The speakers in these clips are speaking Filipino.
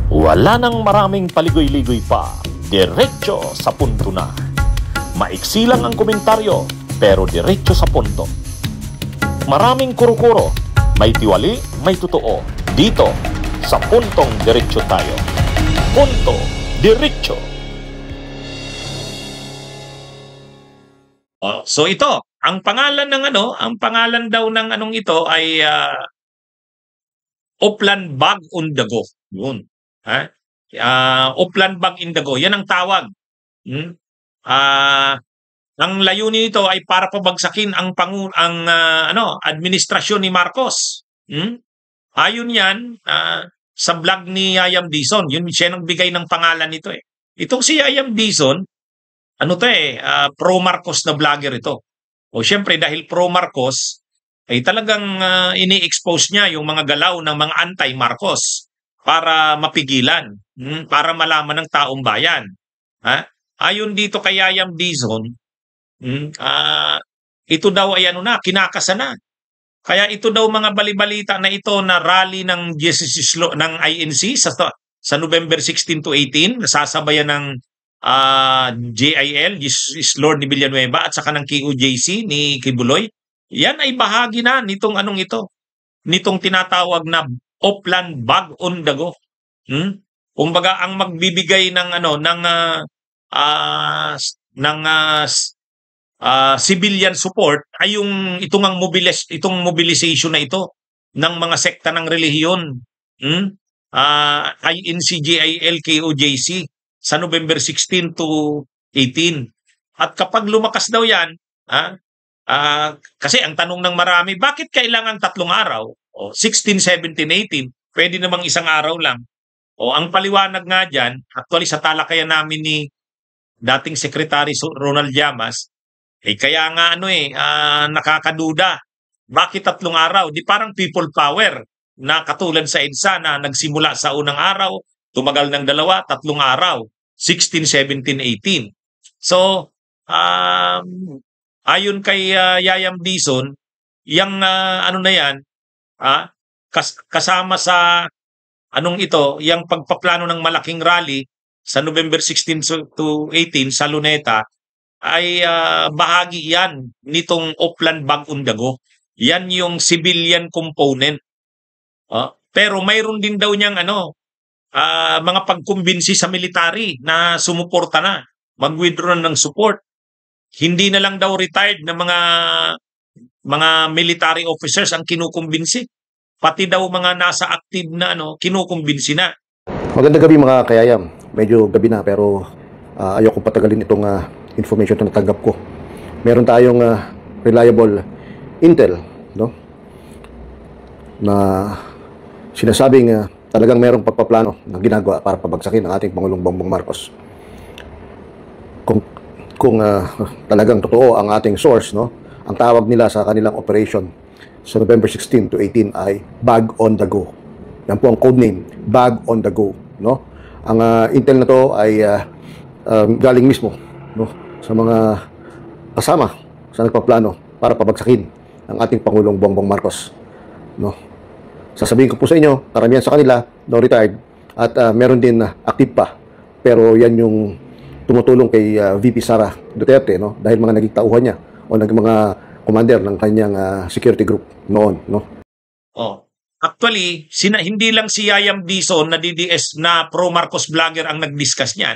Wala nang maraming paligoy-ligoy pa, diretso sa punto na. Maiksi lang ang komentaryo, pero diretso sa punto. Maraming kuro-kuro, may tiwali, may totoo. Dito, sa puntong diretso tayo. Punto, diretso. So ito, ang pangalan ng ang pangalan daw ng ito ay Oplan Bag on the Go. Yun. Oplan Bag in the Go. Yan ang tawag. Ang layunin nito ay para pabagsakin ang administrasyon ni Marcos. Ayon yan sa vlog ni Yayam Dizon. Yun siya nang bigay ng pangalan nito eh. Itong si Yayam Dizon, pro Marcos na vlogger ito. O syempre dahil pro Marcos, ay talagang ini-expose niya yung mga galaw ng mga anti-Marcos para mapigilan, para malaman ng taong bayan. Ayon dito kay Yayam Dizon, ito daw ay kinakasa na. Kaya ito daw mga balibalita na ito na rally ng ng INC sa November 16 to 18, nasasabayan ng JIL, Jesus Lord ni Villanueva at saka ng KOJC ni Kibuloy. Yan ay bahagi na nitong nitong tinatawag na Oplan Bag on the Go. Kumbaga ang magbibigay ng civilian support ay itong mobilization na ito ng mga sekta ng relihiyon. INC, JIL, KOJC sa November 16 to 18. At kapag lumakas daw yan, kasi ang tanong ng marami, bakit kailangan 3 araw? 16, 17, 18, pwede namang 1 araw lang. Ang paliwanag nga dyan, actually sa talakayan namin ni dating Secretary Ronald Llamas, kaya nga nakakaduda. Bakit 3 araw? Di parang people power na katulad sa EDSA na nagsimula sa unang araw, tumagal ng 2, 3 araw, 16, 17, 18. So, ayon kay Yayam Dizon, yung na yan, kasama sa yung pagpaplano ng malaking rally sa November 16 to 18 sa Luneta, ay bahagi yan nitong Oplan Bag on the Go. Yan yung civilian component. Pero mayroon din daw niyang mga pagkumbinsi sa military na sumuporta na, mag-withdraw ng support. Hindi na lang daw retired na mga military officers ang kinukumbinsi. Pati daw mga nasa active na kinukumbinsi na. Magandang gabi mga kayayam. Medyo gabi na pero ayokong patagalin itong information na natanggap ko. Meron tayong reliable intel, no? Na sinasabing talagang merong pagpaplano na ginagawa para pabagsakin ang ating Pangulong Bongbong Marcos. Kung talagang totoo ang ating source, no? Ang tawag nila sa kanilang operation sa November 16 to 18 ay Bag on the Go. Yan po ang code name, Bag on the Go, no? Ang intel na to ay galing mismo, no, sa mga kasama sa nagpaplano para pabagsakin ang ating Pangulong Bongbong Marcos, no? Sasabihin ko po sa inyo, karamihan sa kanila no retired at meron din active pa. Pero yan yung tumutulong kay VP Sara Duterte, no, dahil mga naging tauhan niya o mga commander ng kanyang security group noon, no. Actually, hindi lang si Yayam Dizon na DDS na pro Marcos vlogger ang nag-discuss niyan.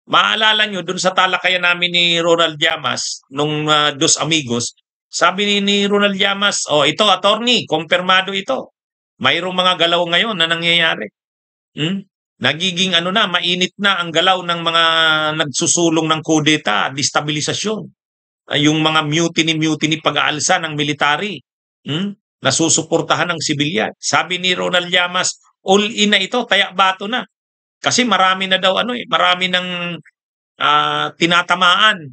Maalala nyo, dun sa talakayan namin ni Ronald Llamas, nung Dos Amigos, sabi ni Ronald Llamas, ito, attorney, kumpirmado ito. Mayroong mga galaw ngayon na nangyayari. Nagiging mainit na ang galaw ng mga nagsusulong ng kudeta, destabilisasyon. Yung mga mutiny pag-aalsa ng military. Nasusuportahan ng sibilyan. Sabi ni Ronald Llamas, all in na ito, tayak bato na. Kasi marami na daw marami ng tinatamaan.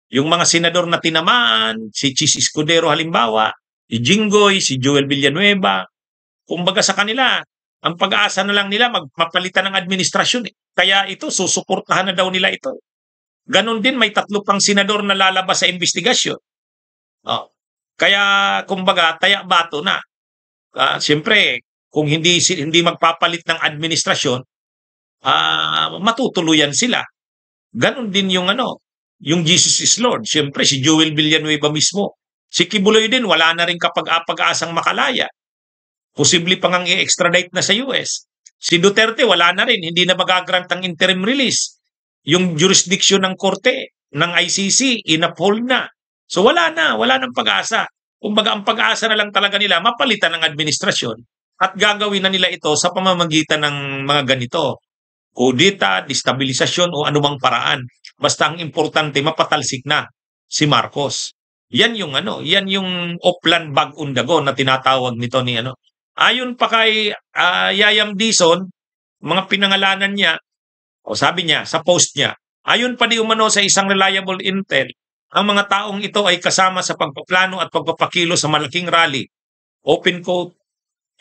Yung mga senador na tinamaan, si Chis Escudero halimbawa, si Jinggoy, si Joel Villanueva. Kumbaga sa kanila, ang pag-aasa na lang nila mapalitan ng administrasyon. Kaya ito, susuportahan na daw nila ito. Ganon din, may 3 pang senador na lalabas sa investigasyon. Kaya, kumbaga, tayak bato na. Siyempre, kung hindi magpapalit ng administrasyon, matutuluyan sila. Ganon din yung yung Jesus is Lord. Siyempre, si Joel Villanueva mismo. Si Kibuloy din, wala na rin pag-asang makalaya. Posible pang ang i-extradite na sa US. Si Duterte, wala na rin. Hindi na magagrant ang interim release. Yung jurisdiction ng korte, ng ICC, in-uphold na. So wala nang pag-asa. Kumbaga, ang pag-asa na lang talaga nila, mapalitan ng administrasyon at gagawin na nila ito sa pamamagitan ng mga ganito. Kudita, destabilisasyon o anumang paraan. Basta ang importante, mapatalsik na si Marcos. Yan yung yan yung Oplan Bag on the Go na tinatawag nito ni Ayon pa kay Yayam Dizon, mga pinangalanan niya, o sabi niya sa post niya, ayon pa di umano sa isang reliable intel, ang mga taong ito ay kasama sa pagpaplano at pagpapakilo sa malaking rally, open quote,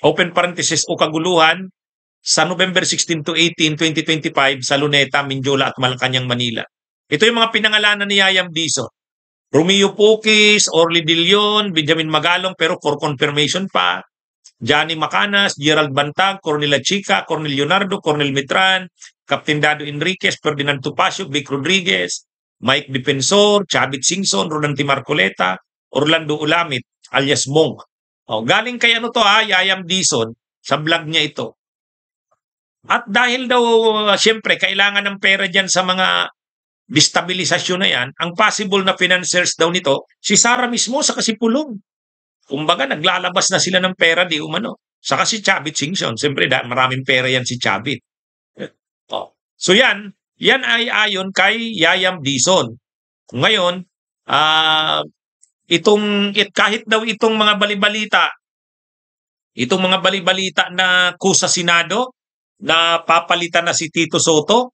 open parenthesis o kaguluhan, sa November 16 to 18, 2025 sa Luneta, Mindiola at Malacanang, Manila. Ito yung mga pinangalanan ni Yayam Dizon. Romeo Pukis, Orly De Leon, Benjamin Magalong, pero for confirmation pa, Johnny Macanas, Gerald Bantag, Cornel Chica, Cornel Leonardo, Cornel Mitran, Captain Dado Enriquez, Ferdinand Tupacio, Vic Rodriguez, Mike Defensor, Chavit Singson, Rolando Marcoleta, Orlando Ulamit, alias Monk. Galing kay Yayam Dizon, sa vlog niya ito. At dahil daw, siyempre, kailangan ng pera dyan sa mga destabilisasyon na yan, ang possible na financiers daw nito, si Sara mismo sa Kasipulong. Kumbaga, naglalabas na sila ng pera di umano. Saka si Chavit Singson. Siyempre, maraming pera yan si Chavit. So yan ay ayon kay Yayam Dizon. Ngayon, kahit daw itong mga balibalita na kusa Senado, na papalitan na si Tito Soto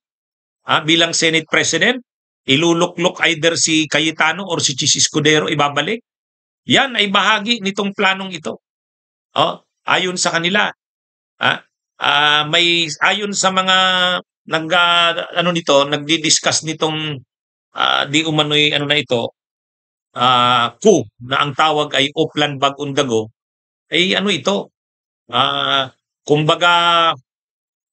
bilang Senate President, iluluklok either si Cayetano or si Chis Escudero ibabalik. Yan ay bahagi nitong planong ito. Ayon sa kanila. Ayon sa mga nagdi-discuss nitong di umano'y coup na ang tawag ay Oplan Bag on the Go, ay ito. Kumbaga,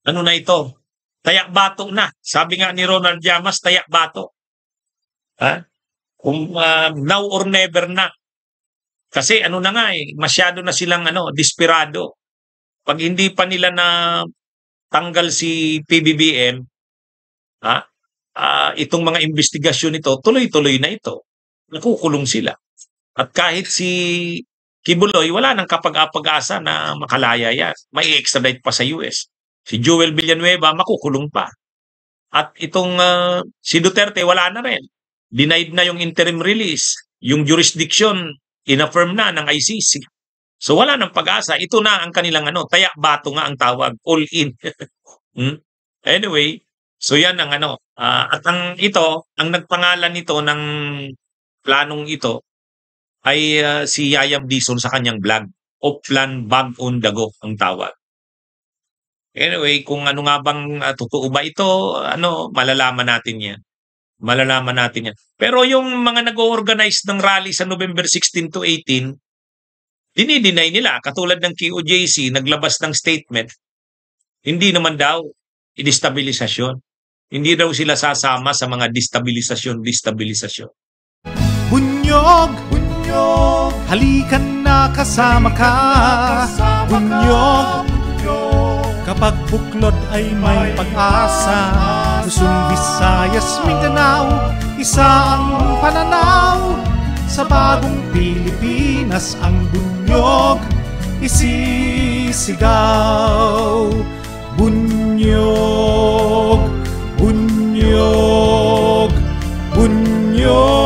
ito? Tayak bato na. Sabi nga ni Ronald Llamas, tayak bato. Now or never na. Kasi masyado na silang desperado. Pag hindi pa nila na tanggal si PBBM, itong mga investigasyon nito, tuloy-tuloy na ito. Nakukulong sila. At kahit si Kibuloy, wala nang kapag-apag-asa na makalaya yan. May extradite pa sa US. Si Joel Villanueva, makukulong pa. At itong si Duterte, wala na rin. Denied na yung interim release. Yung jurisdiction, inaffirm na ng ICC. So wala nang pag-asa. Ito na ang kanilang tayak bato nga ang tawag. All in. Anyway, so yan ang at ang nagpangalan nito ng planong ito ay si Yayam Dizon sa kanyang vlog. Oplan Bag on the Go ang tawag. Anyway, kung nga bang totoo ba ito, malalaman natin yan. Pero yung mga nag-organize ng rally sa November 16 to 18, dinideny nila. Katulad ng QOJC, naglabas ng statement, hindi naman daw i-destabilisasyon. Hindi daw sila sasama sa mga destabilisasyon. Bunyog, halikan na kasama ka. Bunyog, kapag buklod ay may pag-asa. Luzon, Visayas, Mindanao, isa ang pananaw. Sa bagong Pilipinas ang bunyog isisigaw. Bunyog, bunyog, bunyog.